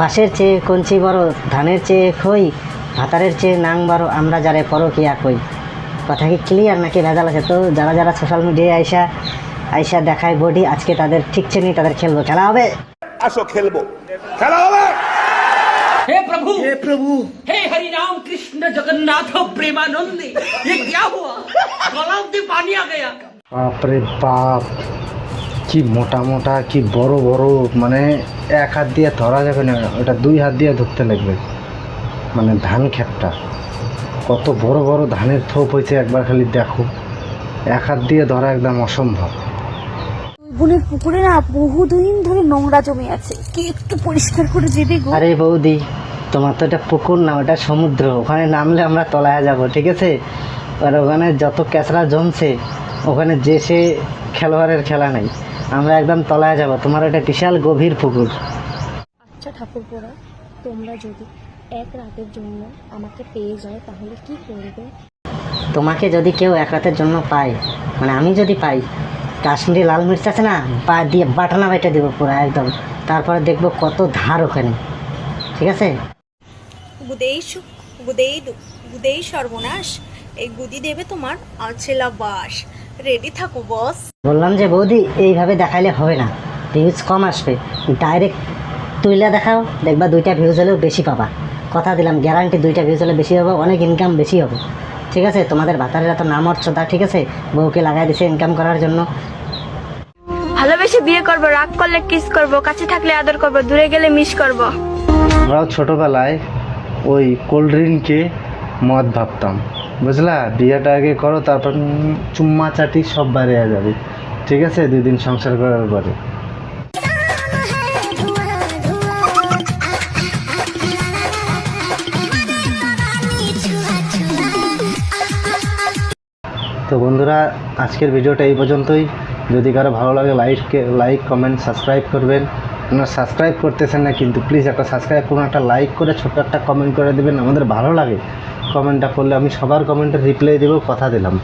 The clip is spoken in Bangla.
বাঁশের চেয়ে কঞ্চি বড়, ধানের চেয়ে খই, ভাতারের চেয়ে নাং বড়, আমরা যারে পরকিয়া কই। কথা কি ক্লিয়ার নাকি ভেজাল আছে? তো যারা যারা সোশ্যাল মিডিয়ায় আইসা দেখায় বডি, আজকে তাদের ঠিক চেনি, তাদের খেলবো, খেলা হবে। আসো খেলবো, খেলা হবে। हे प्रभु हे हरि राम कृष्ण जगन्नाथ प्रेमानंदी, ये क्या हुआ? गला में पानी आ गया। বাপরে বাপ, কি মোটা মোটা, কি বড় বড়, মানে এক হাত দিয়ে ধরা যাবে না, ওটা দুই হাত দিয়ে ধরতে লাগবে। মানে ধান ক্ষেতটা কত বড় বড় ধানের থোপ হয়েছে একবার খালি দেখো, এক হাত দিয়ে ধরা একদম অসম্ভব। বোনের পুকুরে না বহুদিন ধরে নোংরা জমে আছে, কি একটু পরিষ্কার করে দেবে গো? আরে বৌদি, তোমার তো এটা পুকুর না, ওটা সমুদ্র, ওখানে নামলে আমরা তলায় যাব, ঠিক আছে? আর ওখানে যত ক্যাচরা জমছে, ওখানে যে সে খেলোয়াড়ের খেলা নেই, আমরা একদম তলায় যাব। তোমার এটা বিশাল গভীর পুকুর। আচ্ছা ঠাকুরপোরা, তোমরা যদি এক রাতের জন্য আমাকে পেয়ে যাও তাহলে কি করবে? তোমাকে যদি কেউ এক রাতের জন্য পায়, মানে আমি যদি পাই, কাশ্মীরি লাল মির্চ আছে না, পা দিয়ে বাটানা বাইটা দেবো পুরো একদম, তারপরে দেখবো কত ধার ওখানে, ঠিক আছে? গুদেই সুখ গুদেই দুঃখ গুদেই সর্বনাশ, এই গুদি দেবে তোমার আছেলা বাস। রেডি থাকো বস। বললাম যে বৌদি, এইভাবে দেখাইলে হবে না, ভিউজ কম আসবে, ডাইরেক্ট তুইলা দেখাও, দেখবা 2টা ভিউজ হলেও বেশি পাবা। কথা দিলাম, গ্যারান্টি 2টা ভিউজ হলে বেশি হবে, অনেক ইনকাম বেশি হবে, ঠিক আছে? তোমাদের ভাতারেরা তো নাম অর্চদা, ঠিক আছে? বউকে লাগাই দিছে ইনকাম করার জন্য। ভালোবেসে বিয়ে করব, রাগ করলে কিস করব, কাছে থাকলে আদর করব, দূরে গেলে মিস করব। আমরাও ছোটোবেলায় ওই কোল্ড ড্রিঙ্ককে মদ ভাবতাম, বুঝলা? বিয়েটা আগে করো, তারপর চুম্মা চাটি সব বাইরে যাবে, ঠিক আছে? 2 দিন সংসার করার পরে। তো বন্ধুরা, আজকের ভিডিওটা এই পর্যন্তই। যদি কারো ভালো লাগে লাইক কমেন্ট সাবস্ক্রাইব করবেন। আপনারা সাবস্ক্রাইব করতেছেন না, কিন্তু প্লিজ একটা সাবস্ক্রাইব করুন, একটা লাইক করে ছোট্ট একটা কমেন্ট করে দেবেন, আমাদের ভালো লাগে কমেন্টটা করলে। আমি সবার কমেন্টের রিপ্লাই দেবো, কথা দিলাম।